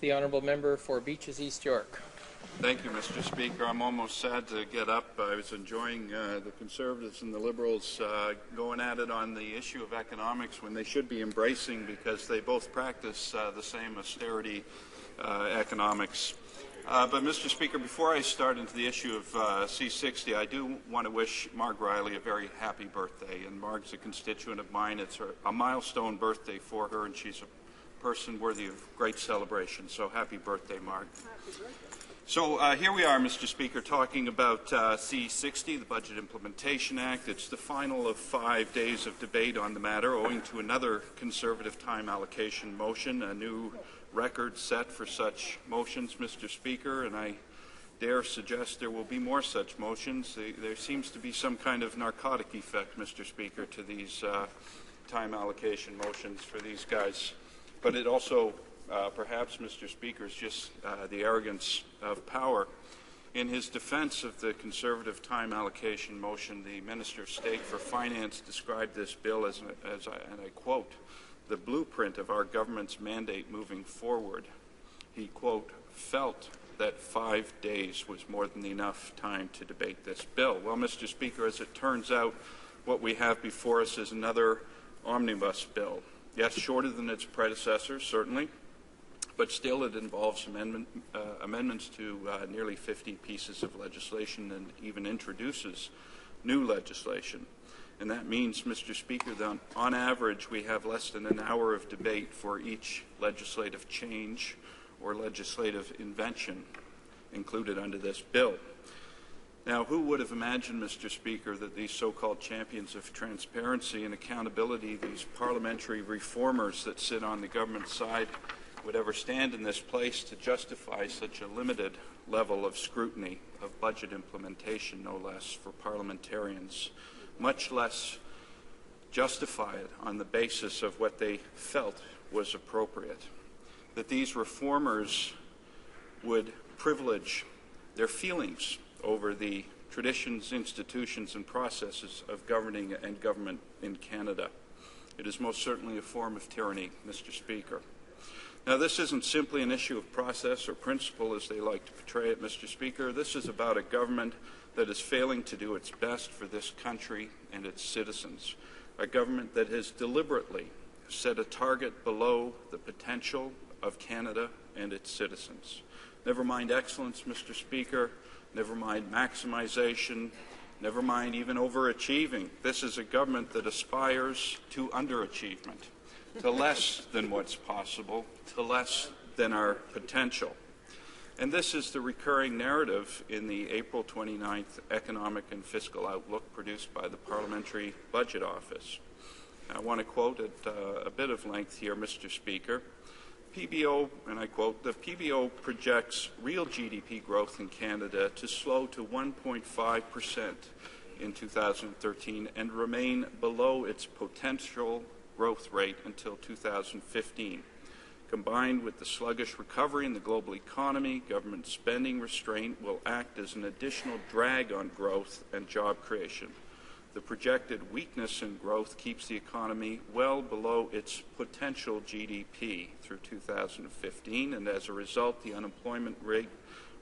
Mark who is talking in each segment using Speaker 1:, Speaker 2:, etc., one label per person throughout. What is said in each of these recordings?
Speaker 1: The honourable member for Beaches East York.
Speaker 2: Thank you, Mr. Speaker. I'm almost sad to get up. I was enjoying the Conservatives and the Liberals going at it on the issue of economics when they should be embracing, because they both practice the same austerity economics. But, Mr. Speaker, before I start into the issue of C60, I do want to wish Marg Riley a very happy birthday. And Marg's a constituent of mine. It's a milestone birthday for her, and she's a person worthy of great celebration. So happy birthday, Marg. Happy birthday. So here we are, Mr. Speaker, talking about C60, the Budget Implementation Act. It's the final of 5 days of debate on the matter, owing to another Conservative time allocation motion, a new record set for such motions, Mr. Speaker, and I dare suggest there will be more such motions. There seems to be some kind of narcotic effect, Mr. Speaker, to these time allocation motions for these guys. But it also perhaps, Mr. Speaker, is just the arrogance of power. In his defense of the Conservative time allocation motion, the Minister of State for Finance described this bill as and I quote, the blueprint of our government's mandate moving forward. He, quote, felt that 5 days was more than enough time to debate this bill. Well, Mr. Speaker, as it turns out, what we have before us is another omnibus bill. Yes, shorter than its predecessor, certainly, but still it involves amendments to nearly 50 pieces of legislation and even introduces new legislation. And that means, Mr. Speaker, that on average we have less than an hour of debate for each legislative change or legislative invention included under this bill. Now, who would have imagined, Mr. Speaker, that these so-called champions of transparency and accountability, these parliamentary reformers that sit on the government side, would ever stand in this place to justify such a limited level of scrutiny of budget implementation, no less, for parliamentarians, much less justify it on the basis of what they felt was appropriate. That these reformers would privilege their feelings over the traditions, institutions, and processes of governing and government in Canada. It is most certainly a form of tyranny, Mr. Speaker. Now, this isn't simply an issue of process or principle, as they like to portray it, Mr. Speaker. This is about a government that is failing to do its best for this country and its citizens. A government that has deliberately set a target below the potential of Canada and its citizens. Never mind excellence, Mr. Speaker. Never mind maximization. Never mind even overachieving. This is a government that aspires to underachievement, to less than what's possible, to less than our potential. And this is the recurring narrative in the April 29th Economic and Fiscal Outlook produced by the Parliamentary Budget Office. I want to quote at a bit of length here, Mr. Speaker. PBO, and I quote, the PBO projects real GDP growth in Canada to slow to 1.5% in 2013 and remain below its potential growth rate until 2015. Combined with the sluggish recovery in the global economy, government spending restraint will act as an additional drag on growth and job creation. The projected weakness in growth keeps the economy well below its potential GDP through 2015, and as a result, the unemployment rate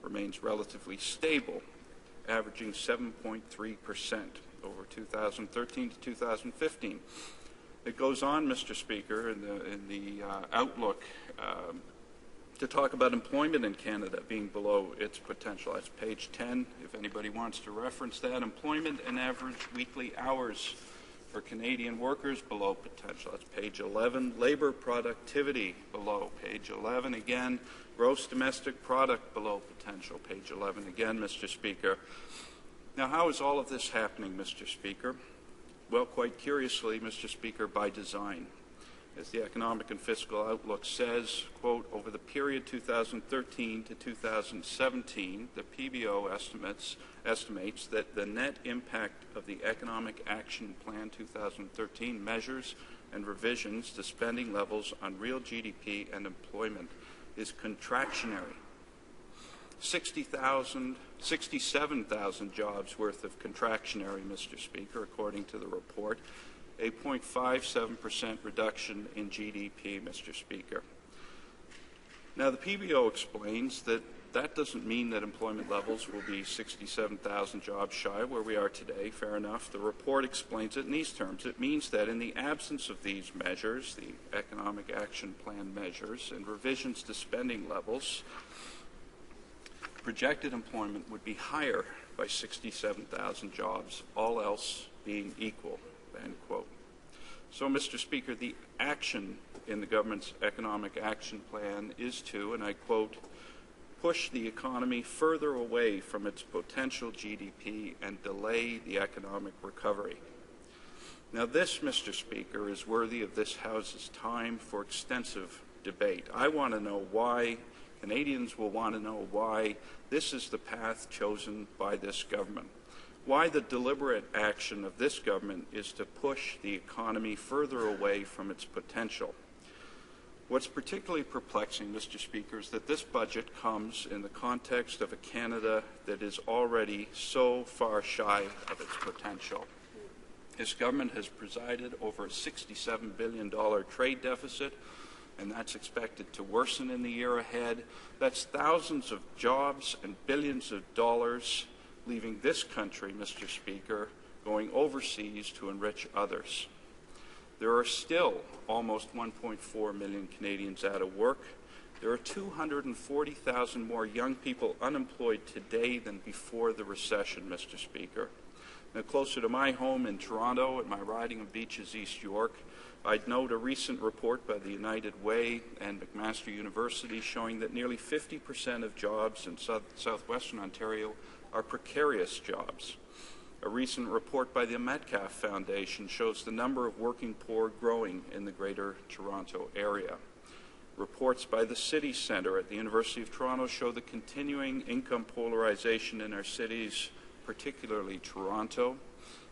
Speaker 2: remains relatively stable, averaging 7.3% over 2013 to 2015. It goes on, Mr. Speaker, in the outlook to talk about employment in Canada being below its potential. That's page 10, if anybody wants to reference that. Employment and average weekly hours for Canadian workers below potential. That's page 11. Labor productivity below, page 11 again. Gross domestic product below potential, page 11 again, Mr. Speaker. Now, how is all of this happening, Mr. Speaker? Well, quite curiously, Mr. Speaker, by design. As the Economic and Fiscal Outlook says, quote, over the period 2013 to 2017, the PBO estimates that the net impact of the Economic Action Plan 2013 measures and revisions to spending levels on real GDP and employment is contractionary. 67,000 jobs worth of contractionary, Mr. Speaker, according to the report. A 0.57% reduction in GDP, Mr. Speaker. Now, the PBO explains that that doesn't mean that employment levels will be 67,000 jobs shy where we are today. Fair enough. The report explains it in these terms. It means that in the absence of these measures, the Economic Action Plan measures, and revisions to spending levels, projected employment would be higher by 67,000 jobs, all else being equal, end quote. So, Mr. Speaker, the action in the government's Economic Action Plan is to, and I quote, push the economy further away from its potential GDP and delay the economic recovery. Now, this, Mr. Speaker, is worthy of this House's time for extensive debate. I want to know why, Canadians will want to know why this is the path chosen by this government. Why the deliberate action of this government is to push the economy further away from its potential. What's particularly perplexing, Mr. Speaker, is that this budget comes in the context of a Canada that is already so far shy of its potential. This government has presided over a $67 billion trade deficit, and that's expected to worsen in the year ahead. That's thousands of jobs and billions of dollars leaving this country, Mr. Speaker, going overseas to enrich others. There are still almost 1.4 million Canadians out of work. There are 240,000 more young people unemployed today than before the recession, Mr. Speaker. Now, closer to my home in Toronto, at my riding of Beaches, East York, I'd note a recent report by the United Way and McMaster University showing that nearly 50% of jobs in southwestern Ontario are precarious jobs. A recent report by the Metcalf Foundation shows the number of working poor growing in the Greater Toronto area. Reports by the City Centre at the University of Toronto show the continuing income polarization in our cities, particularly Toronto,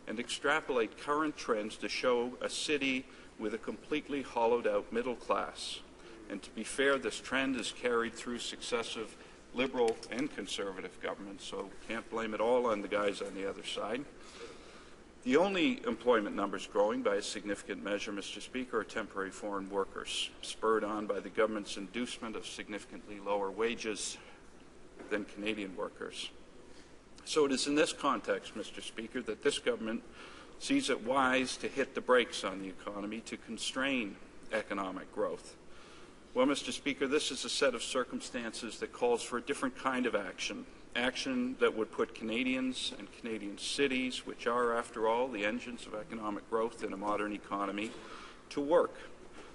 Speaker 2: and extrapolate current trends to show a city with a completely hollowed-out middle class. And to be fair, this trend is carried through successive Liberal and Conservative governments, so can't blame it all on the guys on the other side. The only employment numbers growing by a significant measure, Mr. Speaker, are temporary foreign workers, spurred on by the government's inducement of significantly lower wages than Canadian workers. So it is in this context, Mr. Speaker, that this government sees it wise to hit the brakes on the economy to constrain economic growth. Well, Mr. Speaker, this is a set of circumstances that calls for a different kind of action, action that would put Canadians and Canadian cities, which are, after all, the engines of economic growth in a modern economy, to work,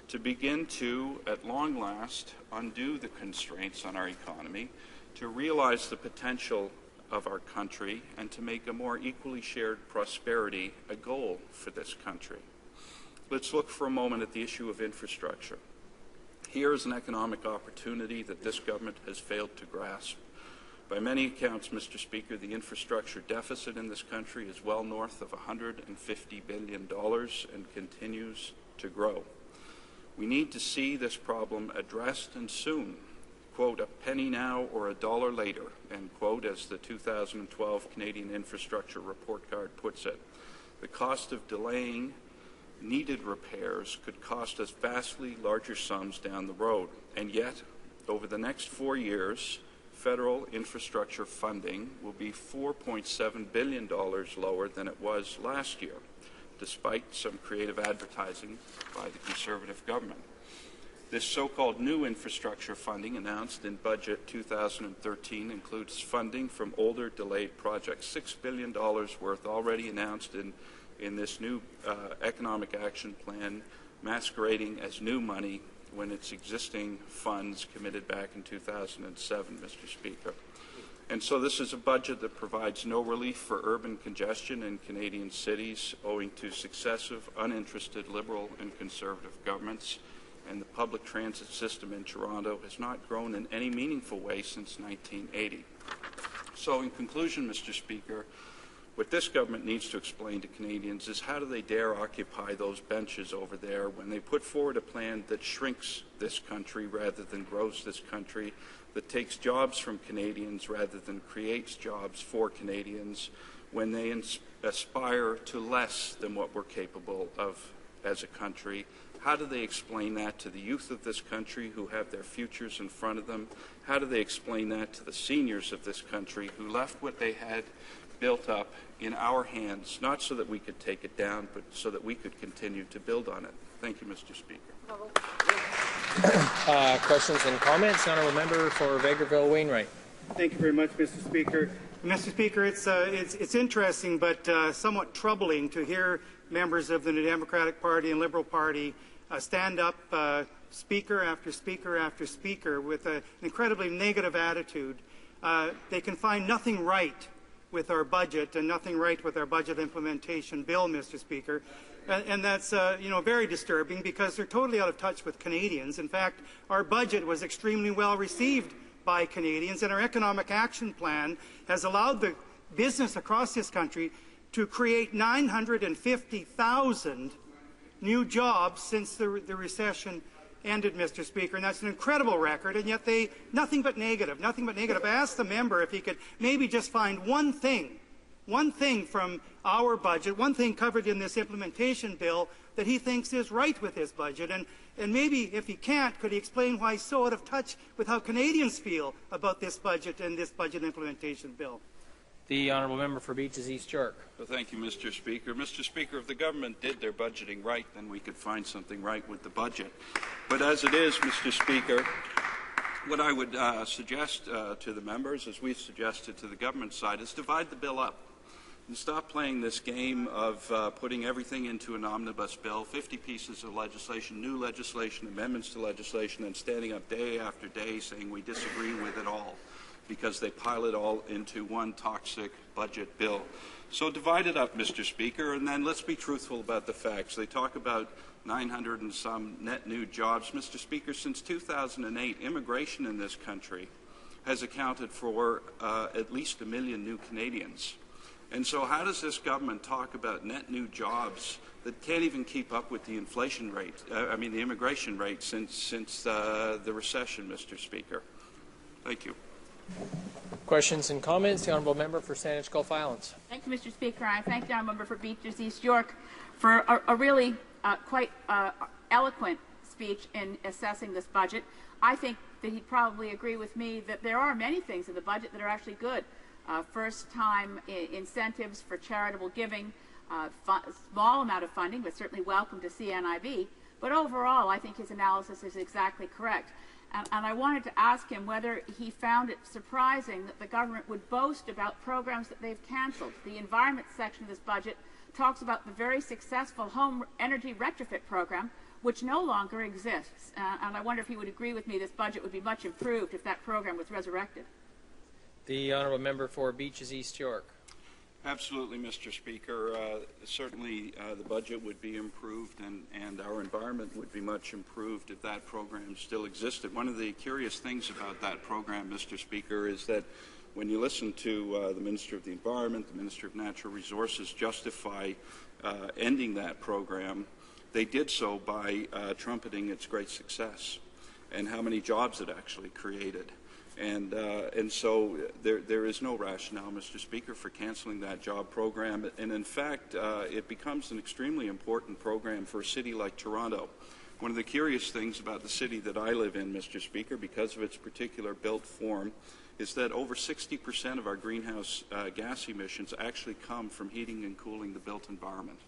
Speaker 2: to begin to, at long last, undo the constraints on our economy, to realize the potential of our country, and to make a more equally shared prosperity a goal for this country. Let's look for a moment at the issue of infrastructure. Here is an economic opportunity that this government has failed to grasp. By many accounts, Mr. Speaker, the infrastructure deficit in this country is well north of $150 billion and continues to grow. We need to see this problem addressed, and soon. Quote, a penny now or a dollar later, end quote, as the 2012 Canadian Infrastructure Report Card puts it. The cost of delaying needed repairs could cost us vastly larger sums down the road. And yet, over the next 4 years, federal infrastructure funding will be $4.7 billion lower than it was last year, despite some creative advertising by the Conservative government. This so-called new infrastructure funding announced in Budget 2013 includes funding from older delayed projects, $6 billion worth already announced in this new Economic Action Plan, masquerading as new money when it's existing funds committed back in 2007, Mr. Speaker. And so this is a budget that provides no relief for urban congestion in Canadian cities owing to successive, uninterested Liberal and Conservative governments, and the public transit system in Toronto has not grown in any meaningful way since 1980. So in conclusion, Mr. Speaker, what this government needs to explain to Canadians is how do they dare occupy those benches over there when they put forward a plan that shrinks this country rather than grows this country, that takes jobs from Canadians rather than creates jobs for Canadians, when they aspire to less than what we're capable of as a country. How do they explain that to the youth of this country who have their futures in front of them? How do they explain that to the seniors of this country who left what they had built up in our hands, not so that we could take it down, but so that we could continue to build on it? Thank you, Mr. Speaker.
Speaker 1: Questions and comments? The Honourable Member for Vegreville Wainwright.
Speaker 3: Thank you very much, Mr. Speaker. Mr. Speaker, it's interesting but somewhat troubling to hear members of the New Democratic Party and Liberal Party stand up speaker after speaker after speaker with an incredibly negative attitude. They can find nothing right with our budget and nothing right with our budget implementation bill, Mr. Speaker. And that's very disturbing because they're totally out of touch with Canadians. In fact, our budget was extremely well received by Canadians, and our economic action plan has allowed the business across this country to create 950,000 new jobs since the recession ended, Mr. Speaker, and that's an incredible record, and yet nothing but negative. I asked the member if he could maybe just find one thing from our budget, one thing covered in this implementation bill that he thinks is right with his budget. And maybe if he can't, could he explain why he's so out of touch with how Canadians feel about this budget and this budget implementation bill?
Speaker 1: The Honourable Member for Beaches East York.
Speaker 2: Well, thank you, Mr. Speaker. Mr. Speaker, if the government did their budgeting right, then we could find something right with the budget. But as it is, Mr. Speaker, what I would suggest to the members, as we've suggested to the government side, is divide the bill up. And stop playing this game of putting everything into an omnibus bill, 50 pieces of legislation, new legislation, amendments to legislation, and standing up day after day saying we disagree with it all because they pile it all into one toxic budget bill. So divide it up, Mr. Speaker, and then let's be truthful about the facts. They talk about 900 and some net new jobs. Mr. Speaker, since 2008, immigration in this country has accounted for at least 1 million new Canadians. And so how does this government talk about net new jobs that can't even keep up with the inflation rate, the immigration rate since the recession, Mr. Speaker? Thank you.
Speaker 1: Questions and comments? The Honourable Member for Saanich Gulf Islands.
Speaker 4: Thank you, Mr. Speaker. I thank the Honourable Member for Beaches East York for a really quite eloquent speech in assessing this budget. I think that he'd probably agree with me that there are many things in the budget that are actually good. First-time incentives for charitable giving, small amount of funding, but certainly welcome to CNIB. But overall, I think his analysis is exactly correct. And I wanted to ask him whether he found it surprising that the government would boast about programs that they've cancelled. The environment section of this budget talks about the very successful home energy retrofit program, which no longer exists. And I wonder if he would agree with me this budget would be much improved if that program was resurrected.
Speaker 1: The Honourable Member for Beaches East York.
Speaker 2: Absolutely, Mr. Speaker. Certainly the budget would be improved and our environment would be much improved if that program still existed. One of the curious things about that program, Mr. Speaker, is that when you listen to the Minister of the Environment, the Minister of Natural Resources justify ending that program, they did so by trumpeting its great success and how many jobs it actually created. And so there is no rationale, Mr. Speaker, for canceling that job program. And in fact, it becomes an extremely important program for a city like Toronto. One of the curious things about the city that I live in, Mr. Speaker, because of its particular built form, is that over 60% of our greenhouse gas emissions actually come from heating and cooling the built environment.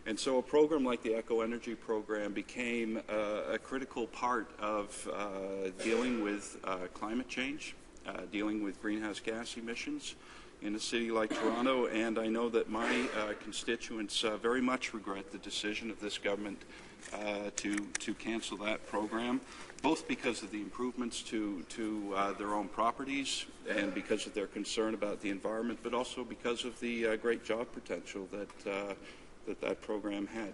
Speaker 2: And so a program like the Eco Energy program became a critical part of dealing with climate change, dealing with greenhouse gas emissions in a city like Toronto. And I know that my constituents very much regret the decision of this government to cancel that program, both because of the improvements to their own properties and because of their concern about the environment, but also because of the great job potential that that program had.